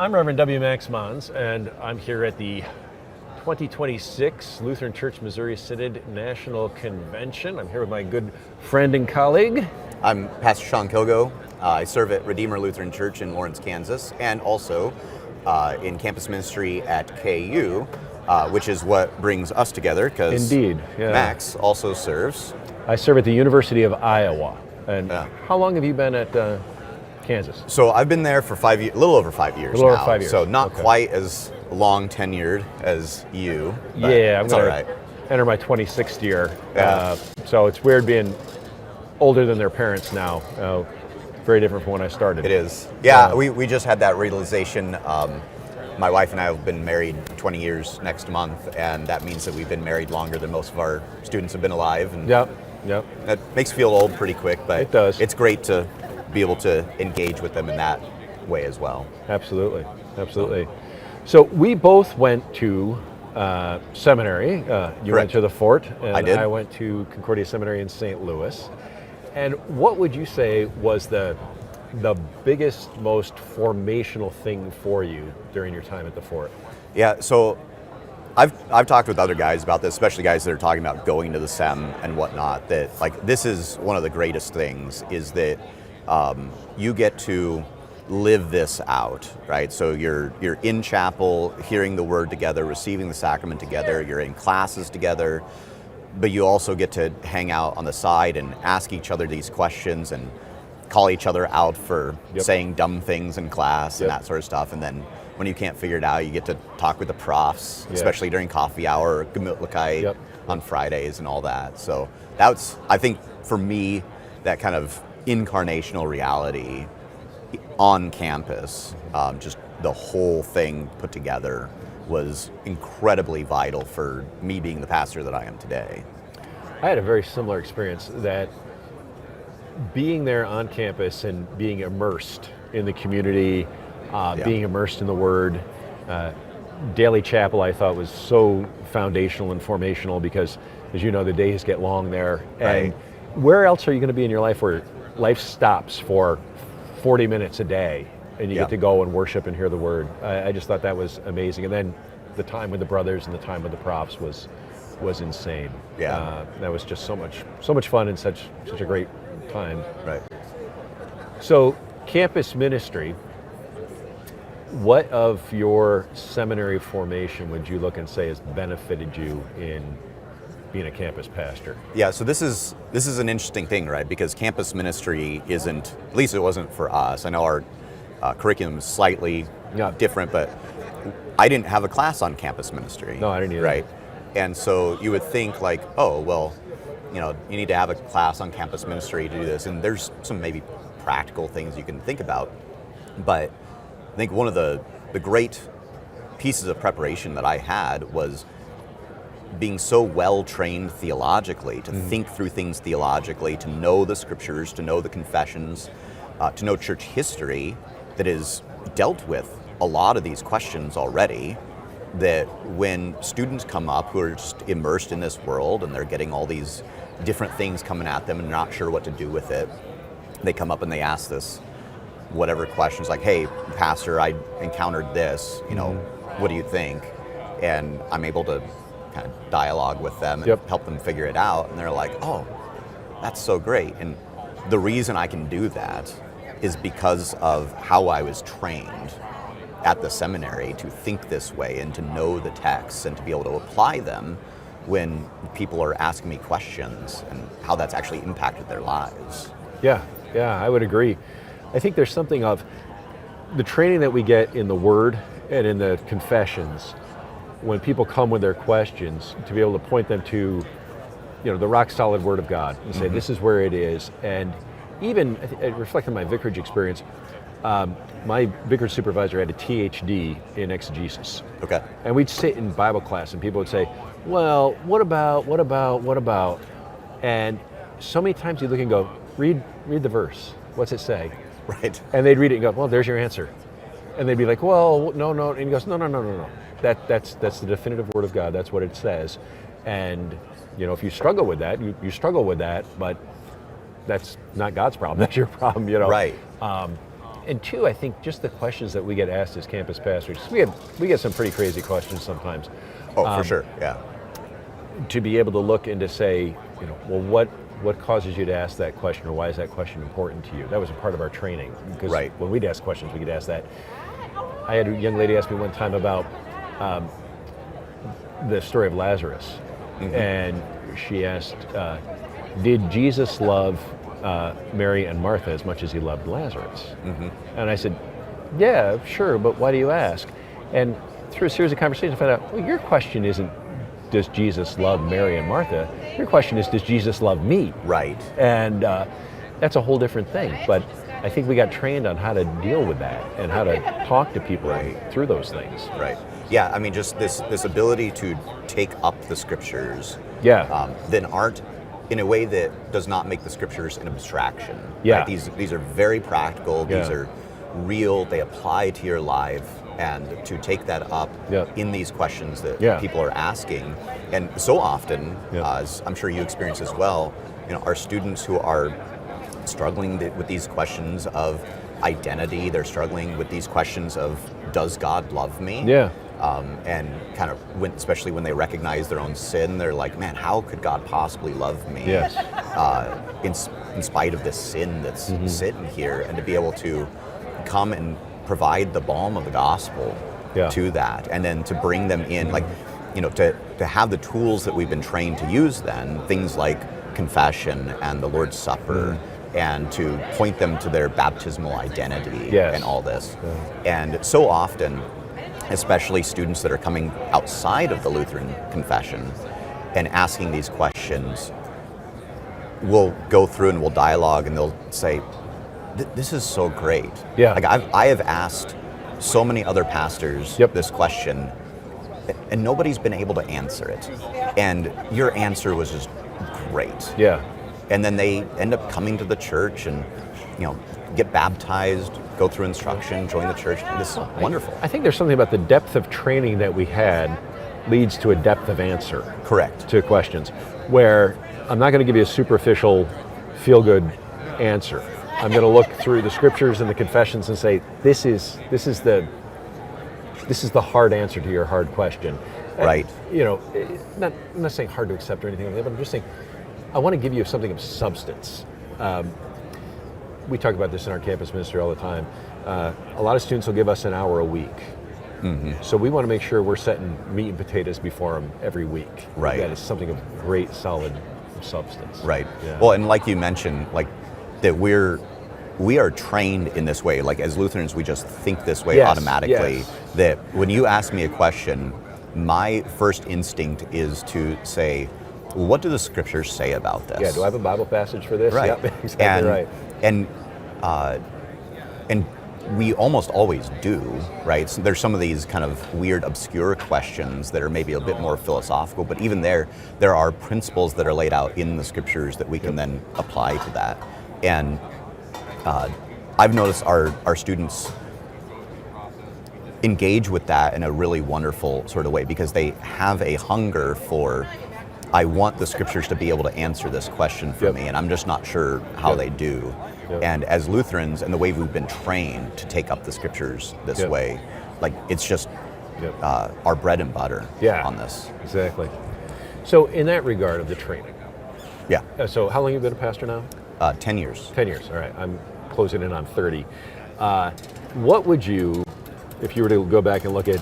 I'm Reverend W. Max Mons, and I'm here at the 2026 Lutheran Church Missouri Synod National Convention. I'm here with my good friend and colleague. I'm Pastor Sean Kilgo. I serve at Redeemer Lutheran Church in Lawrence, Kansas, and also in campus ministry at KU, which is what brings us together, because Indeed, yeah. Max also serves. I serve at the University of Iowa. And how long have you been at Kansas? So I've been there for 5 years, a little over 5 years now. Over 5 years. So not quite as long tenured as you. Yeah, I'm all going right. to enter my 26th year. Yeah. So it's weird being older than their parents now. Very different from when I started. It is. Yeah, we just had that realization. My wife and I have been married 20 years next month, and that means that we've been married longer than most of our students have been alive. And Yep. that makes you feel old pretty quick, but It does. It's great to be able to engage with them in that way as well. Absolutely. So we both went to seminary. You went to the Fort, and I did. I went to Concordia Seminary in St. Louis. And what would you say was the biggest, most formational thing for you during your time at the Fort? Yeah, so I've talked with other guys about this, especially guys that are talking about going to the Sem and whatnot, that like this is one of the greatest things, is that you get to live this out, right? So you're in chapel, hearing the word together, receiving the sacrament together, you're in classes together, but you also get to hang out on the side and ask each other these questions and call each other out for saying dumb things in class and that sort of stuff. And then when you can't figure it out, you get to talk with the profs, especially during coffee hour, Gemütlichkeit on Fridays and all that. So that's, I think for me, that kind of incarnational reality on campus, just the whole thing put together, was incredibly vital for me being the pastor that I am today. I had a very similar experience, that being there on campus and being immersed in the community, being immersed in the Word. Daily chapel I thought was so foundational and formational, because, as you know, the days get long there. And where else are you going to be in your life where life stops for 40 minutes a day and you get to go and worship and hear the Word? I just thought that was amazing. And then the time with the brothers and the time with the profs was insane. That was just so much fun and such a great time. Right. So, campus ministry, what of your seminary formation would you look and say has benefited you in being a campus pastor? Yeah, so this is an interesting thing, right? Because campus ministry isn't, at least it wasn't for us. I know our curriculum is slightly different, but I didn't have a class on campus ministry. No, I didn't either. Right. And so you would think like, oh, well, you know, you need to have a class on campus ministry to do this. And there's some maybe practical things you can think about. But I think one of the great pieces of preparation that I had was being so well trained theologically, to think through things theologically, to know the scriptures, to know the confessions, to know church history that is dealt with a lot of these questions already, that when students come up who are just immersed in this world and they're getting all these different things coming at them and not sure what to do with it, they come up and they ask this whatever questions, like, hey, pastor, I encountered this, you know, what do you think? And I'm able to kind of dialogue with them and help them figure it out. And they're like, oh, that's so great. And the reason I can do that is because of how I was trained at the seminary to think this way and to know the texts and to be able to apply them when people are asking me questions, and how that's actually impacted their lives. Yeah, I would agree. I think there's something of the training that we get in the Word and in the confessions, when people come with their questions, to be able to point them to, you know, the rock solid Word of God and say, this is where it is. And even, it reflected my vicarage experience, my vicarage supervisor had a PhD in exegesis. Okay. And we'd sit in Bible class and people would say, well, what about? And so many times you look and go, read the verse. What's it say? Right. And they'd read it and go, well, there's your answer. And they'd be like, well, no. And he goes, no. That's the definitive Word of God. That's what it says. And, you know, if you struggle with that, you struggle with that, but that's not God's problem. That's your problem, you know. Right. And two, I think just the questions that we get asked as campus pastors, we get some pretty crazy questions sometimes. Oh, for sure, yeah. To be able to look and to say, well, what causes you to ask that question, or why is that question important to you? That was a part of our training, because when we'd ask questions, we could ask that. I had a young lady ask me one time about the story of Lazarus, and she asked, did Jesus love Mary and Martha as much as he loved Lazarus? And I said, yeah, sure, but why do you ask? And through a series of conversations, I found out, well, your question isn't, does Jesus love Mary and Martha? Your question is, does Jesus love me? Right. And that's a whole different thing. But I think we got trained on how to deal with that and how to talk to people through those things. Right. Yeah, I mean, just this ability to take up the scriptures then aren't, in a way that does not make the scriptures an abstraction. Yeah. Right? These are very practical, these are real, they apply to your life, and to take that up in these questions that people are asking. And so often, as I'm sure you experience as well, our students who are struggling with these questions of identity, they're struggling with these questions of, does God love me? Yeah. And kind of, especially when they recognize their own sin, they're like, man, how could God possibly love me? Yes. In spite of this sin that's sitting here, and to be able to come and provide the balm of the gospel to that, and then to bring them in, like, to have the tools that we've been trained to use then, things like confession and the Lord's Supper, and to point them to their baptismal identity and all this. And so often, especially students that are coming outside of the Lutheran confession and asking these questions, we'll go through and we'll dialogue, and they'll say, this is so great. Yeah. Like I have asked so many other pastors this question, and nobody's been able to answer it. And your answer was just great. Yeah. And then they end up coming to the church and, get baptized, go through instruction, join the church. This is wonderful. I think there's something about the depth of training that we had leads to a depth of answer. Correct. To questions, where I'm not going to give you a superficial, feel-good answer. I'm going to look through the scriptures and the confessions and say, this is the hard answer to your hard question. Right. I'm not saying hard to accept or anything like that, but I'm just saying, I want to give you something of substance. We talk about this in our campus ministry all the time. A lot of students will give us an hour a week. So we want to make sure we're setting meat and potatoes before them every week. Right. That is something of great, solid substance. Right. Yeah. Well, and like you mentioned, like that we are trained in this way. Like as Lutherans, we just think this way automatically. That when you ask me a question, my first instinct is to say, what do the scriptures say about this? Yeah, do I have a Bible passage for this? Right. Yep, exactly right. And we almost always do, right? So there's some of these kind of weird, obscure questions that are maybe a bit more philosophical, but even there are principles that are laid out in the scriptures that we can then apply to that. And I've noticed our students engage with that in a really wonderful sort of way, because they have a hunger for, I want the scriptures to be able to answer this question for me, and I'm just not sure how they do. And as Lutherans, and the way we've been trained to take up the scriptures this way, like it's just our bread and butter on this. Exactly. So in that regard of the training. Yeah. So how long have you been a pastor now? 10 years. 10 years, all right. I'm closing in on 30. What would you, if you were to go back and look at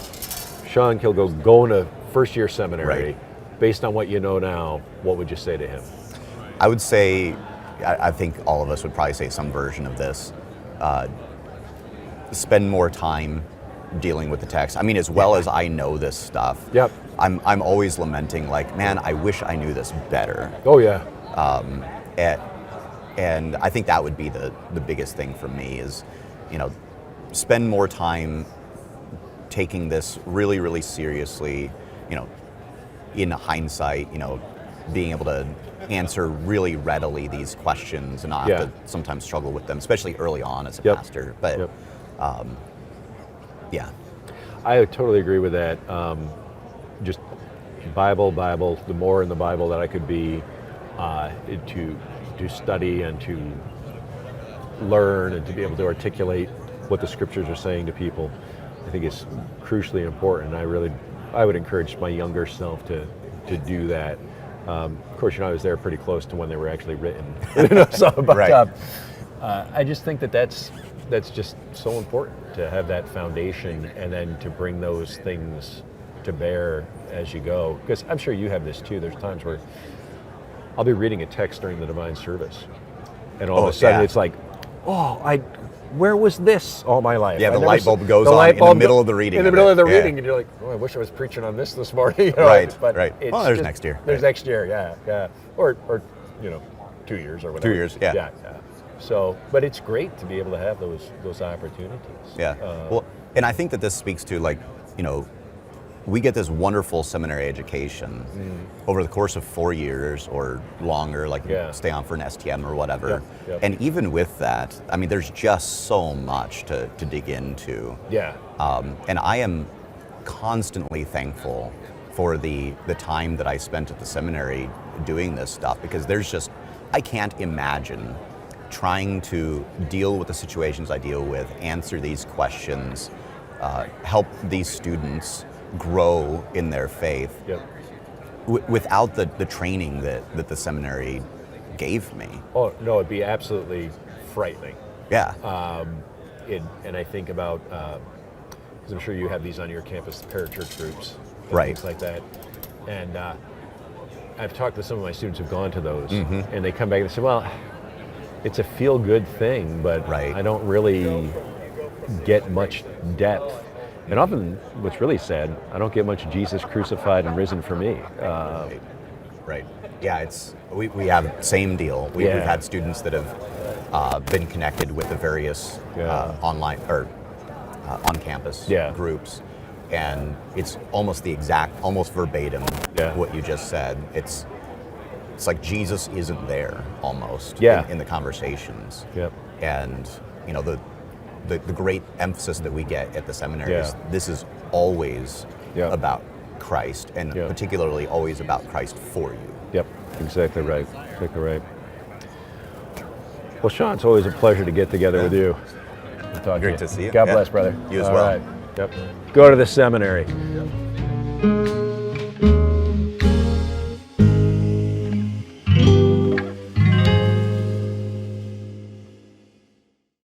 Sean Kilgo going to first-year seminary, based on what you know now, what would you say to him? I would say, I think all of us would probably say some version of this. Spend more time dealing with the text. I mean, as well as I know this stuff, I'm always lamenting, like, man, I wish I knew this better. Oh, yeah. And I think that would be the biggest thing for me is, spend more time taking this really, really seriously, in hindsight, being able to answer really readily these questions and not have to sometimes struggle with them, especially early on as a pastor. But I totally agree with that. Just Bible, the more in the Bible that I could be to study and to learn and to be able to articulate what the scriptures are saying to people, I think is crucially important. I would encourage my younger self to do that. Of course, I was there pretty close to when they were actually written. But I just think that's just so important to have that foundation, and then to bring those things to bear as you go. Because I'm sure you have this too. There's times where I'll be reading a text during the divine service, and all of a sudden it's like, where was this all my life? Yeah, the light bulb goes on in the middle of the reading. In the middle of the reading, and you're like, I wish I was preaching on this morning. Right. Well, there's next year. There's next year, yeah. Or 2 years or whatever. 2 years, yeah. So, but it's great to be able to have those opportunities. Yeah. Well, and I think that this speaks to we get this wonderful seminary education over the course of 4 years or longer, stay on for an STM or whatever. Yep. And even with that, I mean, there's just so much to dig into. Yeah. And I am constantly thankful for the time that I spent at the seminary doing this stuff, because I can't imagine trying to deal with the situations I deal with, answer these questions, help these students grow in their faith without the training that the seminary gave me. Oh, no, it'd be absolutely frightening. Yeah. And I think about, because I'm sure you have these on your campus, the parachurch groups, right, things like that. And I've talked to some of my students who've gone to those, and they come back and say, well, it's a feel-good thing, but I don't really get much depth. And often what's really sad, I don't get much Jesus crucified and risen for me. Right. Yeah, we have same deal. We've had students that have been connected with the various online or on-campus groups, and it's almost almost verbatim what you just said. It's like Jesus isn't there almost in the conversations. Yep. And the great emphasis that we get at the seminary is this is always about Christ, and particularly always about Christ for you. Yep, exactly right. Well, Sean, it's always a pleasure to get together with you. Great to see you. God bless, brother. You as well. All right. Yep. Go to the seminary.